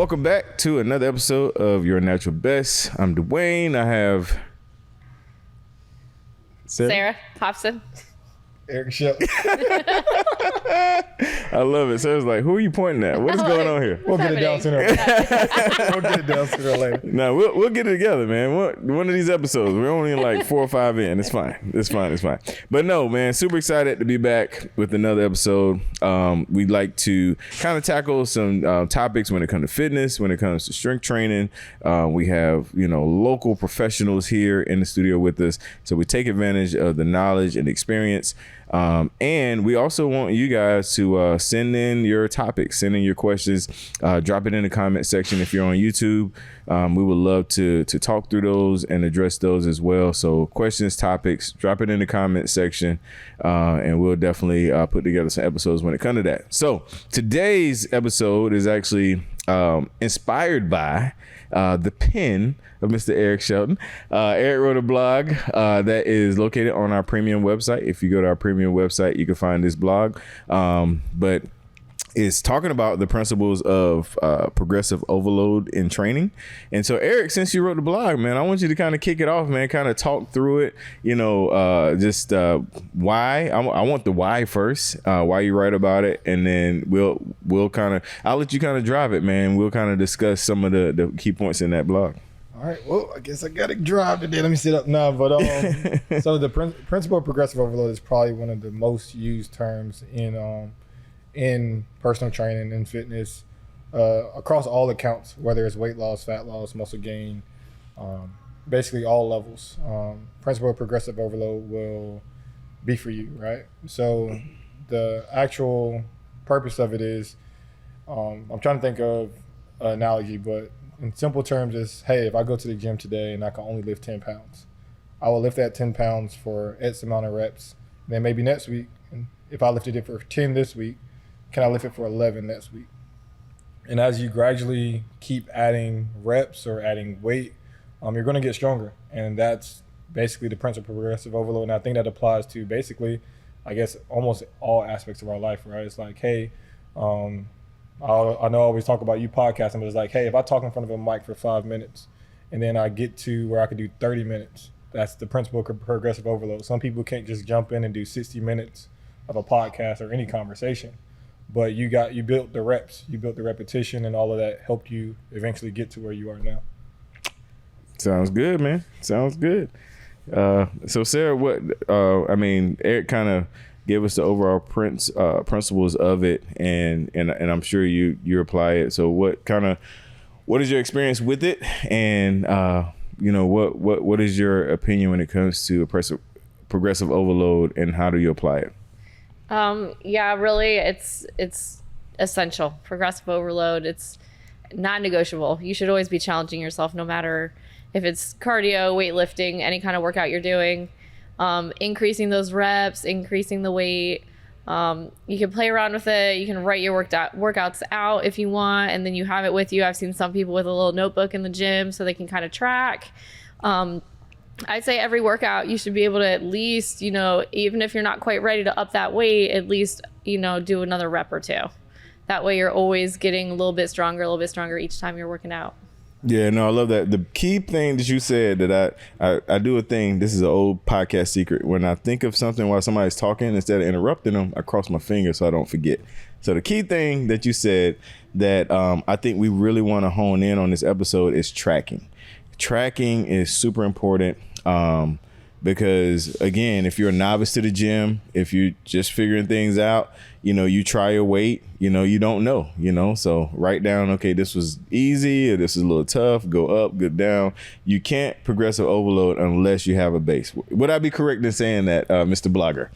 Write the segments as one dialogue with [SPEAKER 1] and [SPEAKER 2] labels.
[SPEAKER 1] welcome back to another episode of Your Natural Best. I'm Duane. I have
[SPEAKER 2] Sarah Hobson.
[SPEAKER 3] Eric Shelton.
[SPEAKER 1] I love it. Sarah's like, who are you pointing at? What is going on here?
[SPEAKER 3] We'll get it down sooner. We'll get it down sooner or later.
[SPEAKER 1] No, we'll get it together, man. One of these episodes, we're only like 4 or 5 in. It's fine. But no, man, super excited to be back with another episode. We'd like to kind of tackle some topics when it comes to fitness, when it comes to strength training. We have, local professionals here in the studio with us. So we take advantage of the knowledge and experience. And we also want you guys to send in your topics, send in your questions, drop it in the comment section if you're on YouTube. We would love to talk through those and address those as well. So questions, topics, drop it in the comment section, and we'll definitely put together some episodes when it comes to that. So today's episode is actually inspired by the pen of Mr. Eric Shelton. Eric wrote a blog that is located on our premium website. If you go to our premium website, you can find this blog. But it's talking about the principles of progressive overload in training. And so, Eric, since you wrote the blog, man, I want you to kind of kick it off, man, kind of talk through it, just why. I want the why first, why you write about it. And then we'll kind of, I'll let you kind of drive it, man. We'll kind of discuss some of the key points in that blog.
[SPEAKER 3] All right. Well, I guess I got to drive today. Let me sit up now. But so the principle of progressive overload is probably one of the most used terms in personal training and fitness across all accounts, whether it's weight loss, fat loss, muscle gain, basically all levels. Principle of progressive overload will be for you, right? So the actual purpose of it is, I'm trying to think of an analogy, but in simple terms is, hey, if I go to the gym today and I can only lift 10 pounds, I will lift that 10 pounds for X amount of reps. And then maybe next week, if I lifted it for 10 this week, can I lift it for 11 next week? And as you gradually keep adding reps or adding weight, you're going to get stronger. And that's basically the principle of progressive overload. And I think that applies to basically, I guess, almost all aspects of our life, right? It's like, hey, I know I always talk about you podcasting, but it's like, hey, if I talk in front of a mic for 5 minutes and then I get to where I could do 30 minutes, that's the principle of progressive overload. Some people can't just jump in and do 60 minutes of a podcast or any conversation, but you built the reps, you built the repetition, and all of that helped you eventually get to where you are now.
[SPEAKER 1] Sounds good, man. Sounds good. So Sarah, Eric kind of give us the overall principles of it, and I'm sure you apply it. So what is your experience with it, and what is your opinion when it comes to progressive overload, and how do you apply it?
[SPEAKER 2] Really, it's essential. Progressive overload, it's not negotiable. You should always be challenging yourself, no matter if it's cardio, weightlifting, any kind of workout you're doing. Increasing those reps, increasing the weight. You can play around with it. You can write your workouts out if you want, and then you have it with you. I've seen some people with a little notebook in the gym so they can kind of track. I'd say every workout you should be able to at least, even if you're not quite ready to up that weight, at least, do another rep or two. That way you're always getting a little bit stronger each time you're working out.
[SPEAKER 1] Yeah, no, I love that. The key thing that you said that I do a thing, this is an old podcast secret. When I think of something while somebody's talking, instead of interrupting them, I cross my fingers so I don't forget. So the key thing that you said that I think we really want to hone in on this episode is tracking. Tracking is super important because, again, if you're a novice to the gym, if you're just figuring things out, you try your weight, you don't know, so write down, okay, this was easy or this is a little tough, go up, go down. You can't progressive overload unless you have a base. Would I be correct in saying that, Mr. Blogger?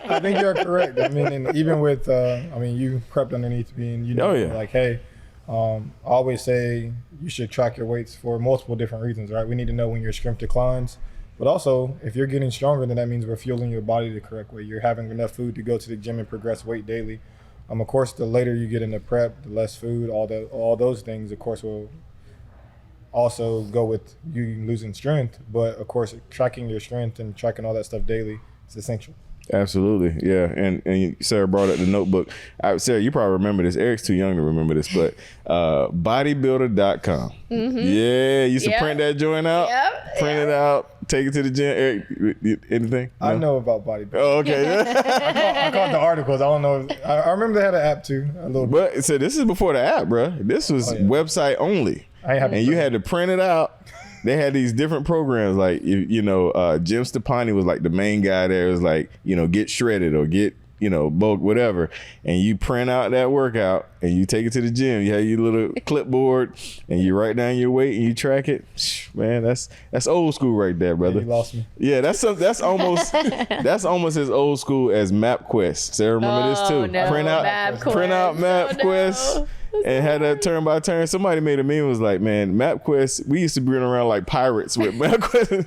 [SPEAKER 3] I think you're correct. I mean, and even with, you prepped underneath me and like, hey, I always say you should track your weights for multiple different reasons, right? We need to know when your strength declines. But also, if you're getting stronger, then that means we're fueling your body the correct way. You're having enough food to go to the gym and progress weight daily. Of course, the later you get into prep, the less food, all those things, of course, will also go with you losing strength. But of course, tracking your strength and tracking all that stuff daily is essential.
[SPEAKER 1] Absolutely, yeah. And Sarah brought up the notebook. Sarah, you probably remember this. Eric's too young to remember this, but bodybuilder.com. Yeah, you used to print that joint out, print it out, take it to the gym. Eric, anything? No?
[SPEAKER 3] I know about bodybuilding.
[SPEAKER 1] Oh, okay.
[SPEAKER 3] I caught the articles. I don't know. I remember they had an app too. A little bit.
[SPEAKER 1] But so this is before the app, bro. This was website only, and you had to print it out. They had these different programs, like Jim Stepani was like the main guy there. It was like, get shredded or get, bulk, whatever. And you print out that workout and you take it to the gym. You have your little clipboard and you write down your weight and you track it. Man, that's old school right there, brother.
[SPEAKER 3] You lost me.
[SPEAKER 1] Yeah, that's almost as old school as MapQuest. Sarah, remember this too?
[SPEAKER 2] No,
[SPEAKER 1] print out MapQuest. No. And had that turn by turn. Somebody made a meme, was like, man, MapQuest, we used to be running around like pirates with MapQuest.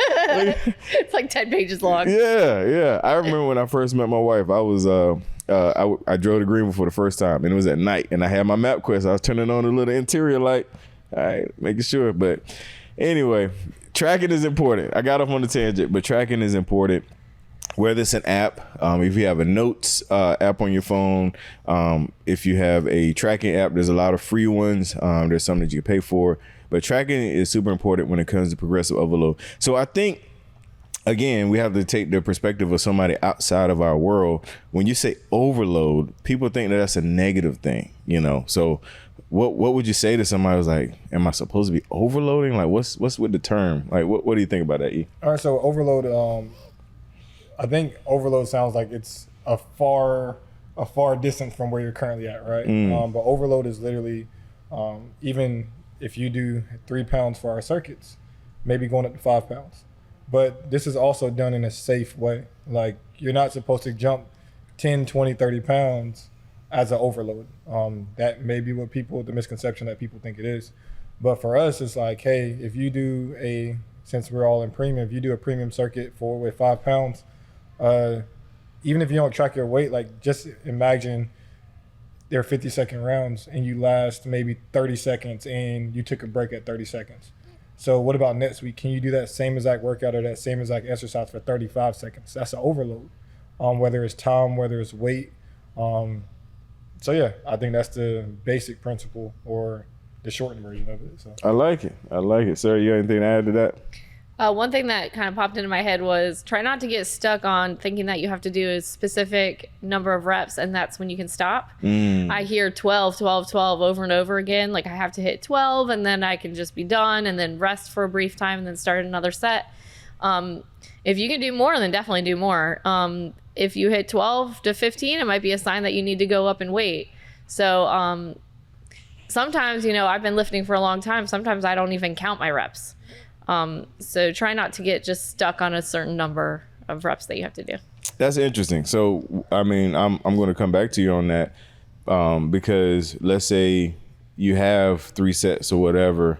[SPEAKER 2] It's like 10 pages long.
[SPEAKER 1] Yeah. I remember when I first met my wife, I was I drove to Greenville for the first time, and it was at night, and I had my MapQuest. I was turning on the little interior light, all right, making sure. But anyway, tracking is important. I got off on the tangent, but tracking is important. Whether it's an app, if you have a notes app on your phone, if you have a tracking app, there's a lot of free ones. There's some that you can pay for, but tracking is super important when it comes to progressive overload. So I think, again, we have to take the perspective of somebody outside of our world. When you say overload, people think that that's a negative thing, So what would you say to somebody who's like, am I supposed to be overloading? Like, what's with the term? Like, what do you think about that, E?
[SPEAKER 3] All right, so overload, I think overload sounds like it's a far distance from where you're currently at, right? But overload is literally, even if you do 3 pounds for our circuits, maybe going up to 5 pounds. But this is also done in a safe way. Like, you're not supposed to jump 10, 20, 30 pounds as an overload. That may be the misconception that people think it is. But for us, it's like, hey, if you do since we're all in premium, if you do a premium circuit with 5 pounds, even if you don't track your weight, like, just imagine they're 50-second rounds and you last maybe 30 seconds and you took a break at 30 seconds. So what about next week? Can you do that same exact workout or that same exact exercise for 35 seconds? That's an overload, whether it's time, whether it's weight. So yeah, I think that's the basic principle or the shortened version of it. So
[SPEAKER 1] I like it. Sarah, you got anything to add to that?
[SPEAKER 2] One thing that kind of popped into my head was try not to get stuck on thinking that you have to do a specific number of reps and that's when you can stop. I hear 12 over and over again. Like, I have to hit 12 and then I can just be done and then rest for a brief time and then start another set. If you can do more, then definitely do more. If you hit 12 to 15, it might be a sign that you need to go up in weight. So sometimes, I've been lifting for a long time. Sometimes I don't even count my reps. So try not to get just stuck on a certain number of reps that you have to do.
[SPEAKER 1] That's interesting. So, I mean, I'm going to come back to you on that because let's say you have 3 sets or whatever.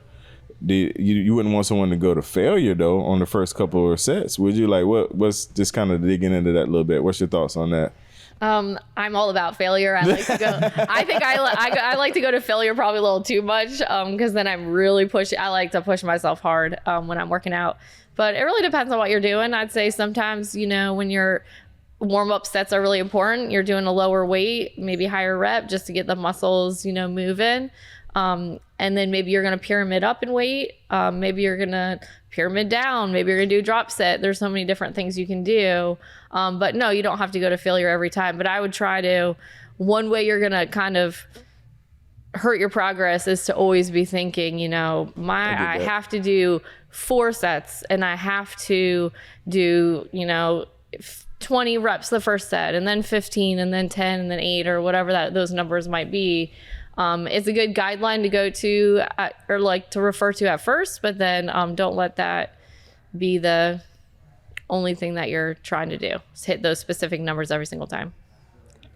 [SPEAKER 1] You wouldn't want someone to go to failure, though, on the first couple of sets, would you? Like, what's just kind of digging into that a little bit? What's your thoughts on that?
[SPEAKER 2] I'm all about failure. I like to go. I think I like to go to failure probably a little too much because then I'm really pushing. I like to push myself hard when I'm working out. But it really depends on what you're doing. I'd say sometimes, when your warm-up sets are really important, you're doing a lower weight, maybe higher rep just to get the muscles, moving. And then maybe you're going to pyramid up in weight. Maybe you're going to pyramid down. Maybe you're going to do a drop set. There's so many different things you can do. But no, you don't have to go to failure every time. But I would try to, one way you're going to kind of hurt your progress is to always be thinking, I have to do 4 sets and I have to do, 20 reps the first set and then 15 and then 10 and then 8 or whatever those numbers might be. It's a good guideline to go to or like to refer to at first, but then don't let that be the only thing that you're trying to do. Just hit those specific numbers every single time.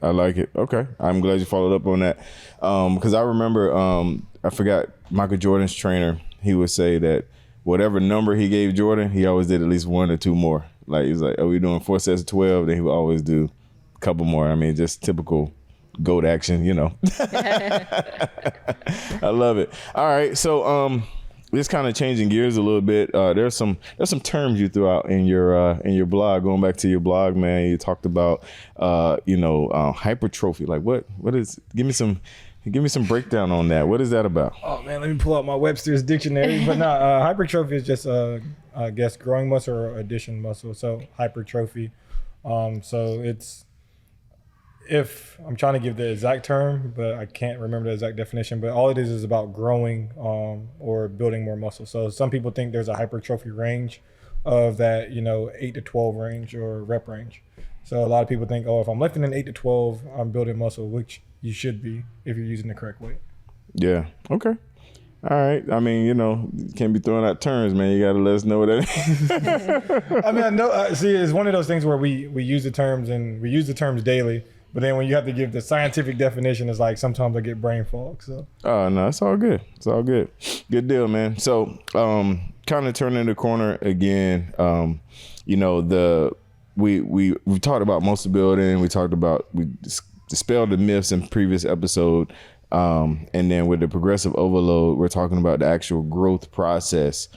[SPEAKER 1] I like it. Okay. I'm glad you followed up on that. Because I remember, I forgot Michael Jordan's trainer, he would say that whatever number he gave Jordan, he always did at least 1 or 2 more. Like, he's like, we're doing 4 sets of 12, then he would always do a couple more. I mean, just typical GOAT action, I love it. All right. So just kind of changing gears a little bit. There's some terms you threw out in your blog. Going back to your blog, man, you talked about hypertrophy. Like what is? Give me some breakdown on that. What is that about?
[SPEAKER 3] Oh man, let me pull out my Webster's dictionary. But no, hypertrophy is just I guess growing muscle or addition muscle. So hypertrophy. So it's, if I'm trying to give the exact term, but I can't remember the exact definition, but all it is about growing or building more muscle. So some people think there's a hypertrophy range of that, 8 to 12 range or rep range. So a lot of people think, if I'm lifting an 8 to 12, I'm building muscle, which you should be if you're using the correct weight.
[SPEAKER 1] Yeah. Okay. All right. I mean, you can't be throwing out terms, man. You got to let us know what that is.
[SPEAKER 3] I mean, I know. See, it's one of those things where we use the terms and we use the terms daily. But then when you have to give the scientific definition, it's like sometimes I get brain fog. So.
[SPEAKER 1] Oh no, it's all good. It's all good. Good deal, man. So, kind of turning the corner again. We talked about muscle building. We dispelled the myths in previous episode. And then with the progressive overload, we're talking about the actual growth process.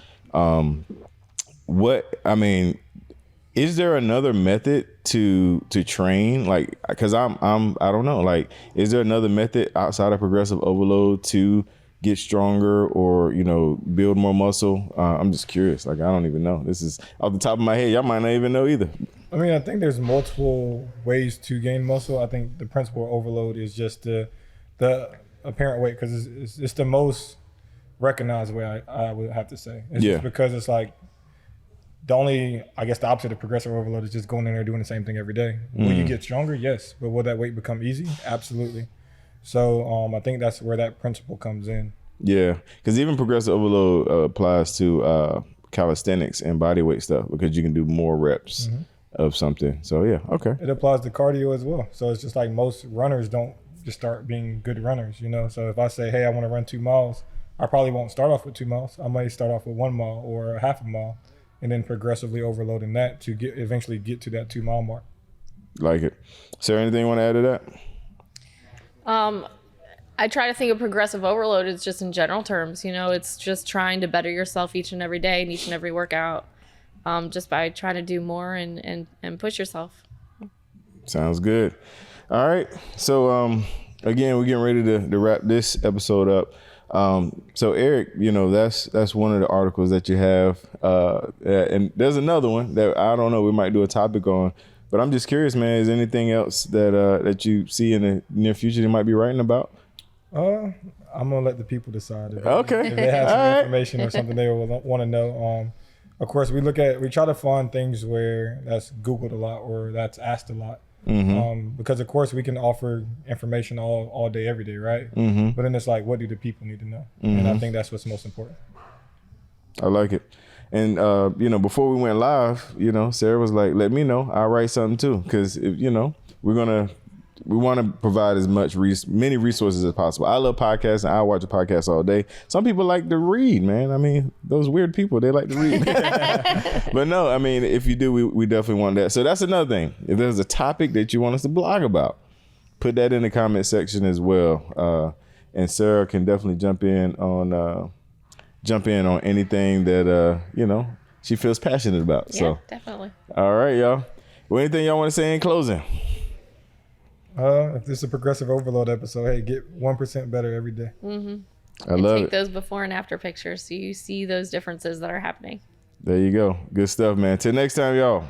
[SPEAKER 1] Is there another method to train? Like, cause I don't know. Like, is there another method outside of progressive overload to get stronger or, build more muscle? I'm just curious. Like, I don't even know. This is off the top of my head. Y'all might not even know either.
[SPEAKER 3] I mean, I think there's multiple ways to gain muscle. I think the principle of overload is just the apparent weight, because it's the most recognized way I would have to say. It's just because it's like, the opposite of progressive overload is just going in there doing the same thing every day. Will you get stronger? Yes. But will that weight become easy? Absolutely. So I think that's where that principle comes in. Yeah.
[SPEAKER 1] Because even progressive overload applies to calisthenics and body weight stuff, because you can do more reps of something. So yeah. Okay.
[SPEAKER 3] It applies to cardio as well. So it's just like most runners don't just start being good runners, So if I say, hey, I want to run 2 miles, I probably won't start off with 2 miles. I might start off with 1 mile or a half a mile, and then progressively overloading that to eventually get to that 2 mile mark.
[SPEAKER 1] Like it. Sarah, anything you want to add to
[SPEAKER 2] that? I try to think of progressive overload as just in general terms. It's just trying to better yourself each and every day and each and every workout, just by trying to do more and push yourself.
[SPEAKER 1] Sounds good. All right. So again, we're getting ready to wrap this episode up. So Eric, that's one of the articles that you have, and there's another one that I don't know, we might do a topic on, but I'm just curious, man, is there anything else that you see in the near future you might be writing about?
[SPEAKER 3] I'm gonna let the people decide. If
[SPEAKER 1] they
[SPEAKER 3] have some information or something they want to know. Of course, we try to find things where that's Googled a lot or that's asked a lot. Because of course we can offer information all day, every day, right? But then it's like, what do the people need to know? And I think that's what's most important.
[SPEAKER 1] I like it. And before we went live, Sarah was like, let me know, I'll write something too, because we want to provide as many resources as possible. I love podcasts and I watch a podcast all day. Some people like to read, man. I mean, those weird people, they like to read. But no, I mean, if you do, we definitely want that. So that's another thing. If there's a topic that you want us to blog about, put that in the comment section as well. And Sarah can definitely jump in on anything that, she feels passionate about.
[SPEAKER 2] Yeah,
[SPEAKER 1] so
[SPEAKER 2] definitely.
[SPEAKER 1] All right, y'all. Well, anything y'all want to say in closing?
[SPEAKER 3] If this is a progressive overload episode, hey, get 1% better every day.
[SPEAKER 1] I love it.
[SPEAKER 2] Take those before and after pictures so you see those differences that are happening.
[SPEAKER 1] There you go. Good stuff, man. Till next time, y'all.